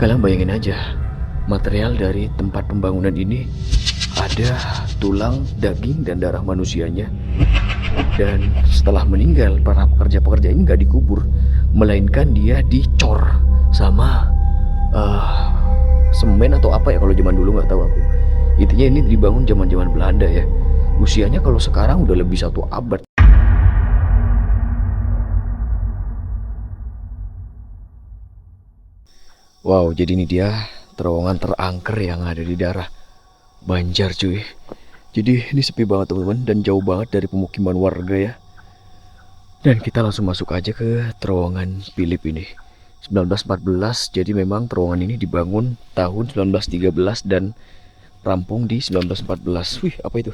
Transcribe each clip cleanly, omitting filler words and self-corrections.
Kalian bayangin aja, material dari tempat pembangunan ini ada tulang, daging, dan darah manusianya. Dan setelah meninggal, para pekerja-pekerja ini nggak dikubur, melainkan dia dicor sama semen atau apa ya, kalau zaman dulu nggak tahu aku. Intinya ini dibangun zaman-zaman Belanda ya. Usianya kalau sekarang udah lebih 1 abad. Wow, jadi ini dia terowongan terangker yang ada di daerah Banjar cuy. Jadi ini sepi banget teman-teman dan jauh banget dari pemukiman warga ya. Dan kita langsung masuk aja ke terowongan Philip ini. 1914, jadi memang terowongan ini dibangun tahun 1913 dan rampung di 1914. Wih, apa itu?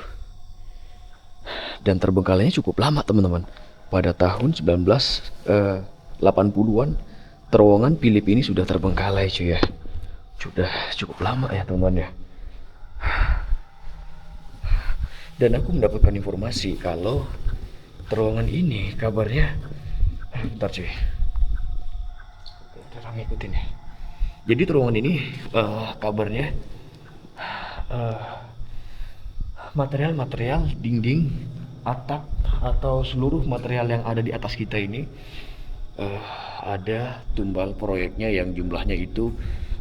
Dan terbengkalainya cukup lama teman-teman. Pada tahun 1980-an, terowongan Philip ini sudah terbengkalai cuy ya. Sudah cukup lama ya teman-teman ya. Dan aku mendapatkan informasi kalau terowongan ini kabarnya, bentar cuy, kita ngikutin ya. Jadi terowongan ini kabarnya material-material dinding, atap, atau seluruh material yang ada di atas kita ini ada tumbal proyeknya yang jumlahnya itu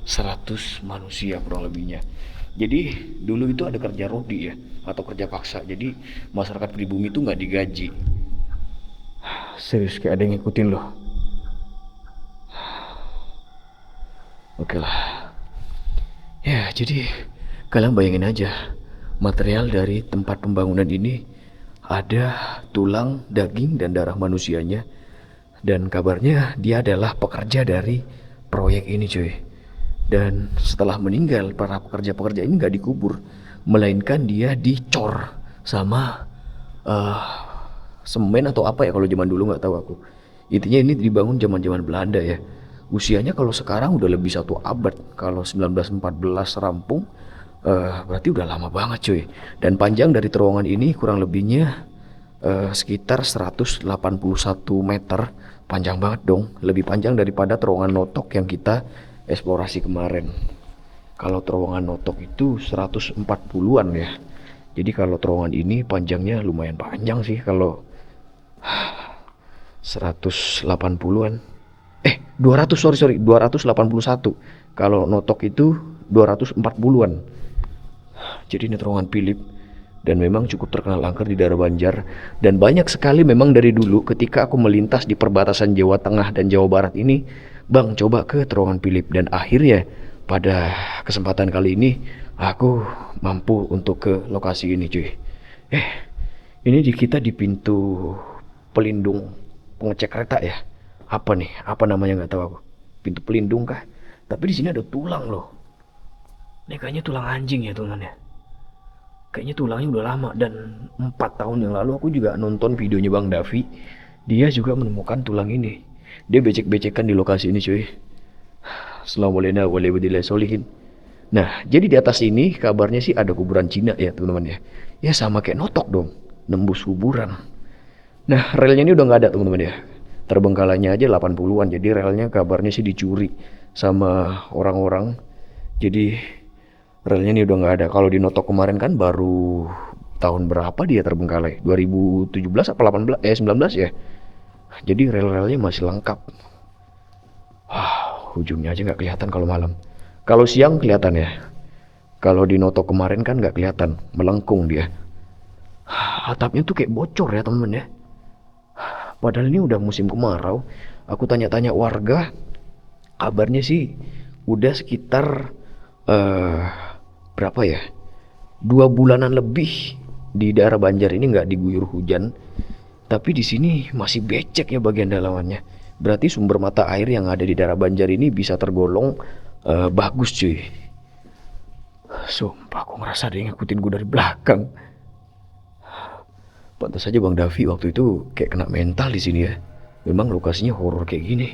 100 manusia kurang lebihnya. Jadi dulu itu ada kerja rodi ya, atau kerja paksa. Jadi masyarakat pribumi itu nggak digaji. Serius kayak ada yang ngikutin loh. Oke lah. Ya jadi kalian bayangin aja, material dari tempat pembangunan ini ada tulang, daging, dan darah manusianya. Dan kabarnya dia adalah pekerja dari proyek ini cuy. Dan setelah meninggal, para pekerja-pekerja ini nggak dikubur, melainkan dia dicor sama semen atau apa ya, kalau zaman dulu nggak tahu aku. Intinya ini dibangun zaman-zaman Belanda ya. Usianya kalau sekarang udah lebih 1 abad. Kalau 1914 rampung, berarti udah lama banget cuy. Dan panjang dari terowongan ini kurang lebihnya sekitar 181 meter. Panjang banget dong, lebih panjang daripada terowongan Notok yang kita eksplorasi kemarin. Kalau terowongan Notok itu 140-an ya. Jadi kalau terowongan ini panjangnya lumayan panjang sih. Kalau 180-an, 200, sorry 281. Kalau Notok itu 240-an. Jadi ini terowongan Philip, dan memang cukup terkenal angker di daerah Banjar. Dan banyak sekali memang dari dulu ketika aku melintas di perbatasan Jawa Tengah dan Jawa Barat ini, bang coba ke terowongan Philip. Dan akhirnya pada kesempatan kali ini aku mampu untuk ke lokasi ini cuy. Ini kita di pintu pelindung pengecek kereta ya. Apa nih? Apa namanya nggak tahu aku. Pintu pelindung kah? Tapi di sini ada tulang loh. Ini kayaknya tulang anjing ya teman-teman ya. Kayaknya tulangnya udah lama, dan 4 tahun yang lalu aku juga nonton videonya Bang Davi. Dia juga menemukan tulang ini. Dia becek-becekan di lokasi ini cuy. Assalamualaikum. Nah, jadi di atas ini kabarnya sih ada kuburan Cina ya teman-teman ya. Ya sama kayak Notok dong, nembus kuburan. Nah, relnya ini udah nggak ada teman-teman ya. Terbengkalainya aja 80-an. Jadi relnya kabarnya sih dicuri sama orang-orang. Jadi relnya ini udah nggak ada. Kalau di Notok kemarin kan baru tahun berapa dia terbengkalai? 2017 apa 18? 19 ya. Jadi rel-relnya masih lengkap. Ujungnya aja nggak kelihatan kalau malam. Kalau siang kelihatan ya. Kalau di Notok kemarin kan nggak kelihatan, melengkung dia. Atapnya tuh kayak bocor ya temen ya. Padahal ini udah musim kemarau. Aku tanya-tanya warga, kabarnya sih udah sekitar berapa ya, 2 bulanan lebih di daerah Banjar ini nggak diguyur hujan. Tapi di sini masih becek ya bagian dalamannya. Berarti sumber mata air yang ada di daerah Banjar ini bisa tergolong bagus cuy. Sumpah aku ngerasa ada yang ngikutin gue dari belakang. Pantas saja Bang Davi waktu itu kayak kena mental di sini ya. Memang lokasinya horor kayak gini.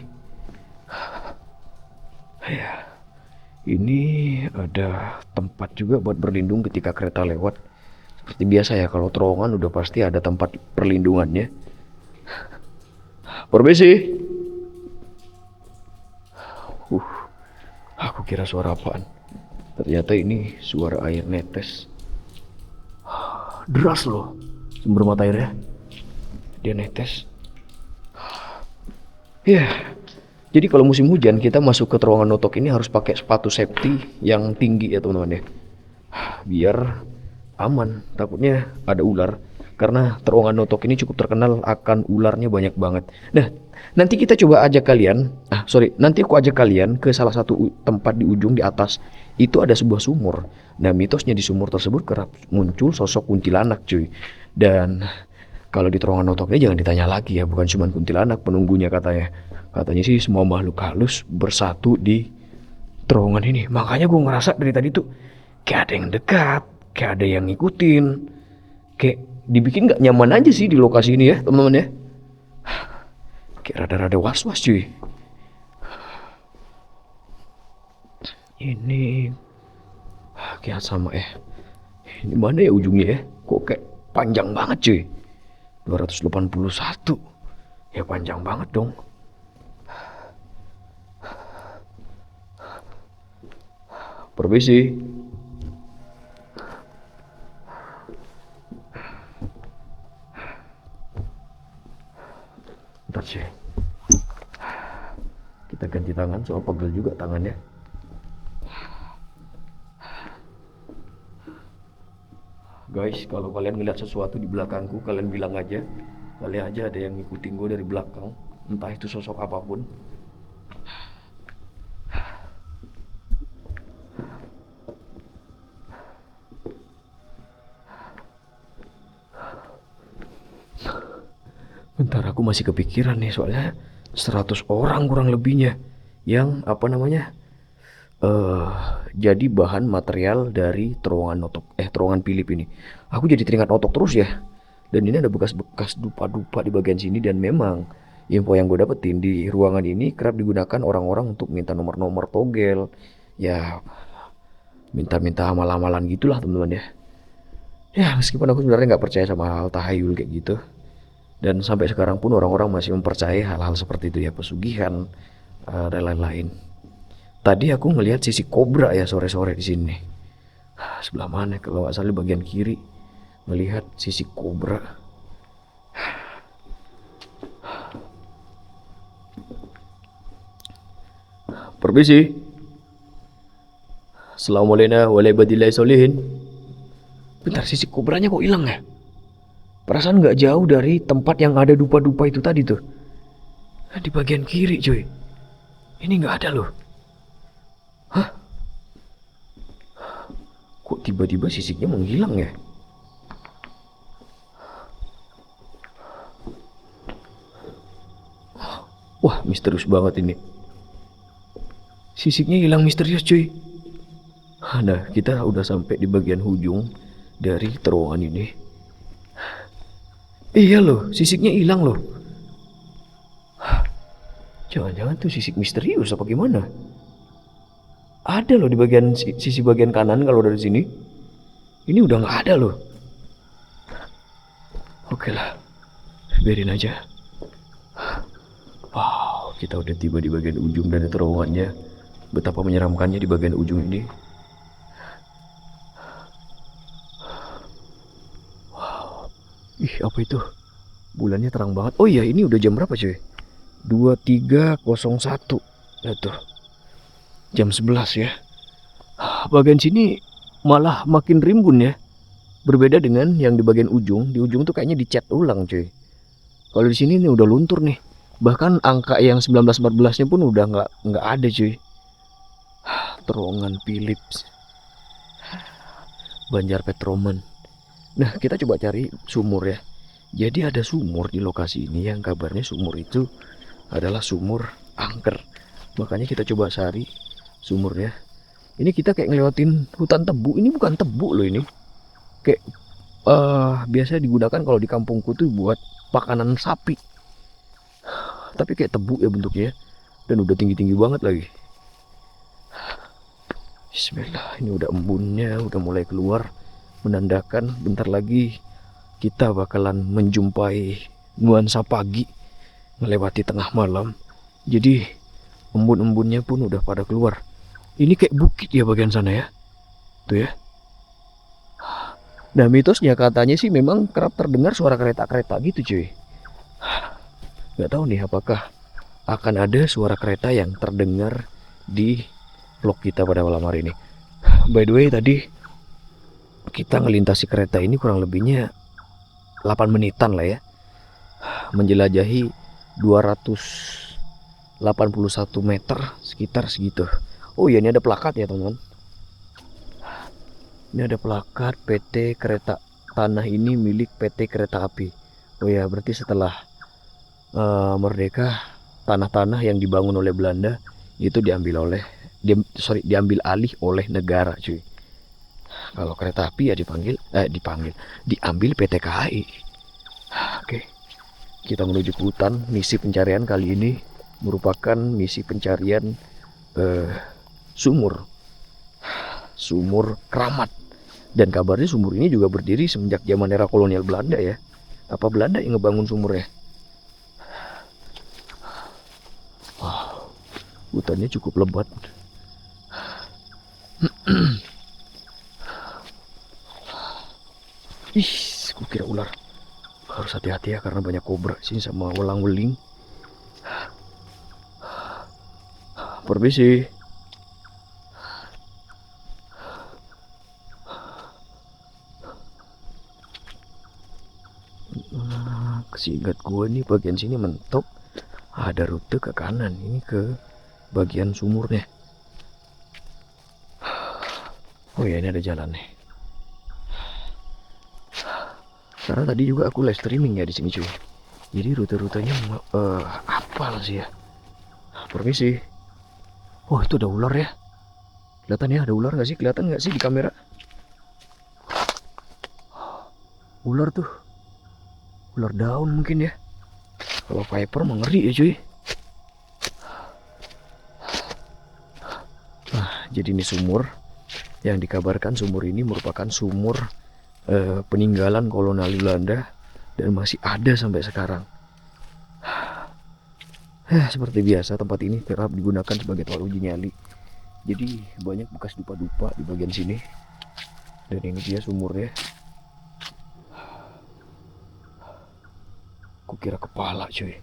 Ya. Ini ada tempat juga buat berlindung ketika kereta lewat. Seperti biasa ya, kalau terowongan udah pasti ada tempat perlindungannya. Permisi. Aku kira suara apaan. Ternyata ini suara air netes. Deras loh sumber mata airnya. Dia netes. Ya, jadi kalau musim hujan kita masuk ke terowongan notok ini harus pakai sepatu safety yang tinggi ya teman-teman ya. Biar aman, takutnya ada ular. Karena terowongan notok ini cukup terkenal akan ularnya banyak banget. Nah, nanti kita coba ajak kalian, nanti aku ajak kalian ke salah satu tempat di ujung di atas. Itu ada sebuah sumur. Nah, mitosnya di sumur tersebut kerap muncul sosok kuntilanak cuy. Dan kalau di terowongan notok ini jangan ditanya lagi ya, bukan cuma kuntilanak penunggunya katanya. Katanya sih semua makhluk halus bersatu di terowongan ini. Makanya gue ngerasa dari tadi tuh kayak ada yang dekat, kayak ada yang ngikutin. Kayak dibikin gak nyaman aja sih di lokasi ini ya teman-teman ya. Kayak rada-rada was-was cuy. Ini kayak sama ya. Ini mana ya ujungnya ya? Kok kayak panjang banget cuy. 281. Ya panjang banget dong. Permisi. Bentar sih. Kita ganti tangan, soal pegel juga tangannya. Guys, kalau kalian ngeliat sesuatu di belakangku, kalian bilang aja. Kali aja ada yang ngikutin gue dari belakang. Entah itu sosok apapun. Bentar, aku masih kepikiran nih soalnya 100 orang kurang lebihnya yang jadi bahan material dari terowongan Philip ini. Aku jadi teringat notok terus ya. Dan ini ada bekas-bekas dupa-dupa di bagian sini, dan memang info yang gue dapetin di ruangan ini kerap digunakan orang-orang untuk minta nomor-nomor togel. Ya, minta-minta amal-amalan gitulah teman-teman ya. Ya, meskipun aku sebenarnya nggak percaya sama hal tahayul kayak gitu. Dan sampai sekarang pun orang-orang masih mempercayai hal-hal seperti itu ya, pesugihan dan lain-lain. Tadi aku ngelihat sisi kobra ya sore-sore di sini. Sebelah mana? Kalau nggak salah bagian kiri melihat sisi kobra. Permisi. Assalamualaikum warahmatullahi wabarakatuh. Bentar, sisi kobranya kok hilang ya? Perasaan nggak jauh dari tempat yang ada dupa-dupa itu tadi tuh. Di bagian kiri cuy. Ini nggak ada loh. Hah? Kok tiba-tiba sisiknya menghilang ya? Wah, misterius banget ini. Sisiknya hilang misterius cuy. Nah, kita udah sampai di bagian ujung dari terowongan ini. Iya loh, sisiknya hilang loh. Jangan-jangan tuh sisik misterius apa gimana? Ada loh di bagian sisi bagian kanan kalau dari sini. Ini udah nggak ada loh. Oke lah, biarin aja. Wow, kita udah tiba di bagian ujung dari terowongannya. Betapa menyeramkannya di bagian ujung ini. Wow, ih apa itu? Bulannya terang banget. Oh iya, ini udah jam berapa cuy? 23.01. Nah tuh, jam 11 ya. Bagian sini malah makin rimbun ya. Berbeda dengan yang di bagian ujung. Di ujung tuh kayaknya dicat ulang cuy. Kalau di sini nih udah luntur nih. Bahkan angka yang 19-14-nya pun udah nggak ada cuy. Terowongan Philips, Banjar Petroman. Nah, kita coba cari sumur ya. Jadi ada sumur di lokasi ini yang kabarnya sumur itu adalah sumur angker. Makanya kita coba cari sumurnya. Ini kita kayak ngelewatin hutan tebu. Ini bukan tebu loh ini. Kayak biasa digunakan kalau di kampungku tuh buat pakanan sapi. Tapi kayak tebu ya bentuknya. Dan udah tinggi-tinggi banget lagi. Bismillah, ini udah embunnya, udah mulai keluar. Menandakan bentar lagi kita bakalan menjumpai nuansa pagi melewati tengah malam. Jadi embun-embunnya pun udah pada keluar. Ini kayak bukit ya bagian sana ya. Tuh ya. Nah mitosnya katanya sih memang kerap terdengar suara kereta-kereta gitu cuy. Gak tahu nih apakah akan ada suara kereta yang terdengar di vlog kita pada malam hari ini. By the way tadi kita ngelintasi kereta ini kurang lebihnya 8 menitan lah ya. Menjelajahi 281 meter sekitar segitu. Oh iya, ini ada plakat ya teman-teman. Ini ada plakat PT Kereta Tanah ini milik PT Kereta Api. Oh ya, berarti setelah merdeka, tanah-tanah yang dibangun oleh Belanda itu diambil alih oleh negara cuy. Kalau kereta api ya diambil PT KAI. Oke, kita menuju ke hutan. Misi pencarian kali ini merupakan misi pencarian sumur keramat. Dan kabarnya sumur ini juga berdiri semenjak zaman era kolonial Belanda ya. Apa Belanda yang ngebangun sumurnya? Wow, hutannya cukup lebat. Ih, kukira ular. Harus hati-hati ya karena banyak kobra sini sama welang-weling. Permisi. Seingat gue nih bagian sini mentok ada rute ke kanan, ini ke bagian sumurnya. Oh ya, ini ada jalan nih. Karena tadi juga aku live streaming ya di sini cuy. Jadi rute-rutenya apa sih ya? Permisi. Oh itu ada ular ya. Kelihatan ya ada ular nggak sih? Kelihatan nggak sih di kamera? Ular tuh. Ular daun mungkin ya. Kalau viper mah ngeri ya cuy. Nah jadi ini sumur. Yang dikabarkan sumur ini merupakan sumur peninggalan kolonial Belanda dan masih ada sampai sekarang. Seperti biasa tempat ini kerap digunakan sebagai tempat uji nyali. Jadi banyak bekas dupa-dupa di bagian sini. Dan ini dia sumurnya. Kukira kepala cuy.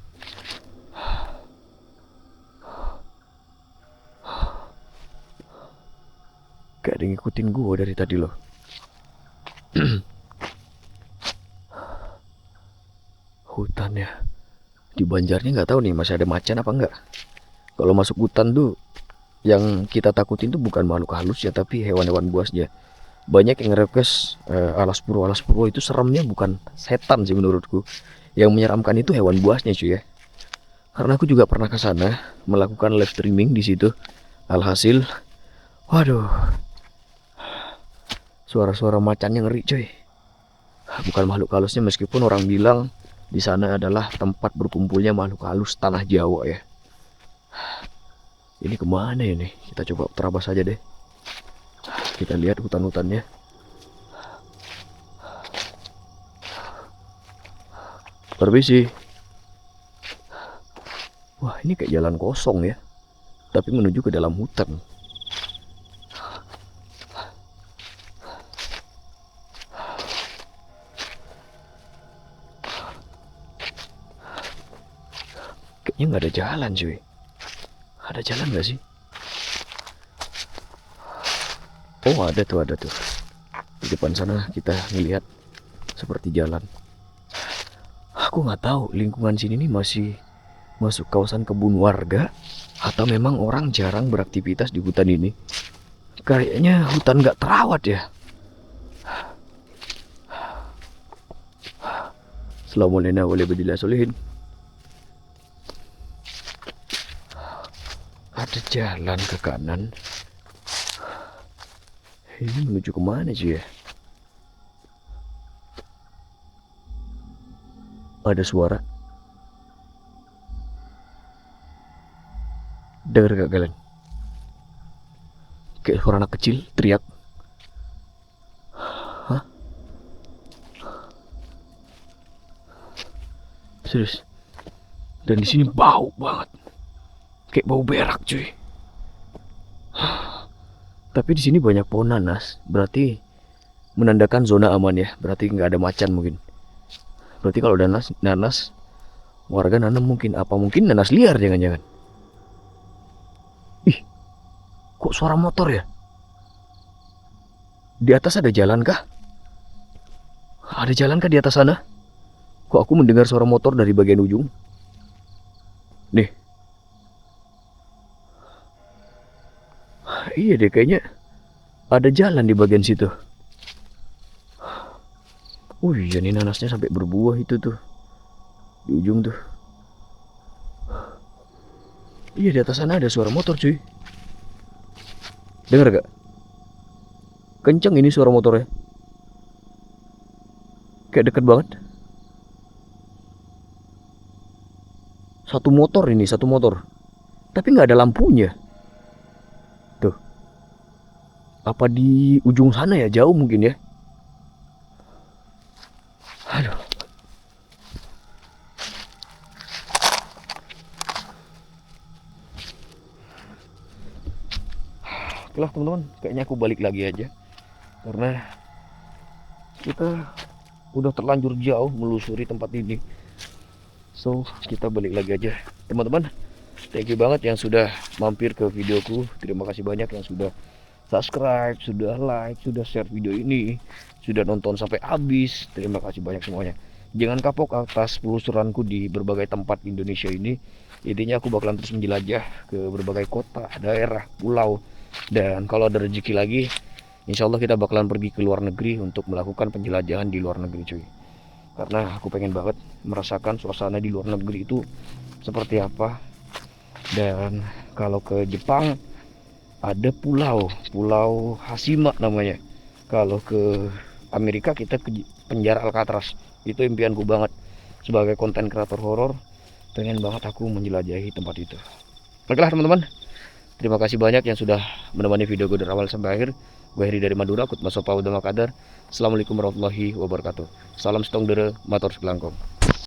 Kayak ada yang ngikutin gue dari tadi loh. Hutan ya. Di Banjarnya nggak tahu nih masih ada macan apa enggak. Kalau masuk hutan tuh yang kita takutin tuh bukan makhluk halus ya, tapi hewan-hewan buasnya. Banyak yang nge-request alas purwo itu seremnya bukan setan sih menurutku. Yang menyeramkan itu hewan buasnya cuy ya. Karena aku juga pernah ke sana melakukan live streaming di situ. Alhasil, waduh, suara-suara macannya ngeri cuy. Bukan makhluk halusnya meskipun orang bilang di sana adalah tempat berkumpulnya makhluk halus tanah Jawa ya. Ini kemana ya nih? Kita coba terabas saja deh. Kita lihat hutan-hutannya. Permisi. Wah ini kayak jalan kosong ya. Tapi menuju ke dalam hutan. Kayaknya nggak ada jalan cuy. Ada jalan nggak sih? Oh ada tuh. Di depan sana kita ngelihat seperti jalan. Aku nggak tahu lingkungan sini nih masih masuk kawasan kebun warga atau memang orang jarang beraktivitas di hutan ini. Kayaknya hutan nggak terawat ya. Assalamualaikum warahmatullahi wabarakatuh. Ada jalan ke kanan. Ini menuju kemana sih ya? Ada suara. Dengar gak kalian? Kayak suara anak kecil teriak. Hah? Serius. Dan di sini bau banget. Kayak bau berak cuy. Tapi di sini banyak pohon nanas, berarti menandakan zona aman ya. Berarti nggak ada macan mungkin. Berarti kalau nanas warga nanam mungkin apa mungkin nanas liar jangan-jangan. Ih, kok suara motor ya? Di atas ada jalan kah? Ada jalan kah di atas sana? Kok aku mendengar suara motor dari bagian ujung? Nih, iya deh kayaknya ada jalan di bagian situ. Iya nih nanasnya sampai berbuah itu tuh. Di ujung tuh. Iya di atas sana ada suara motor cuy. Dengar gak? Kenceng ini suara motornya. Kayak deket banget. Satu motor ini, satu motor. Tapi nggak ada lampunya. Tuh. Apa di ujung sana ya? Jauh mungkin ya. Aduh. Oke lah teman-teman, kayaknya aku balik lagi aja. Karena kita udah terlanjur jauh melusuri tempat ini. So, kita balik lagi aja. Teman-teman, thank you banget yang sudah mampir ke videoku. Terima kasih banyak yang sudah subscribe, sudah like, sudah share video ini, sudah nonton sampai habis. Terima kasih banyak semuanya. Jangan kapok atas penelusuranku di berbagai tempat Indonesia ini. Intinya aku bakalan terus menjelajah ke berbagai kota, daerah, pulau. Dan kalau ada rezeki lagi, insya Allah kita bakalan pergi ke luar negeri untuk melakukan penjelajahan di luar negeri cuy. Karena aku pengen banget merasakan suasana di luar negeri itu seperti apa. Dan kalau ke Jepang ada Pulau Hashima namanya. Kalau ke Amerika kita ke penjara Alcatraz. Itu impianku banget sebagai konten kreator horor. Pengen banget aku menjelajahi tempat itu. Oke lah teman-teman, terima kasih banyak yang sudah menemani video gue dari awal sampai akhir. Gue Heri dari Madura, Kut Masopau Damakadar. Assalamualaikum warahmatullahi wabarakatuh. Salam stong dere, matur sekelangkong.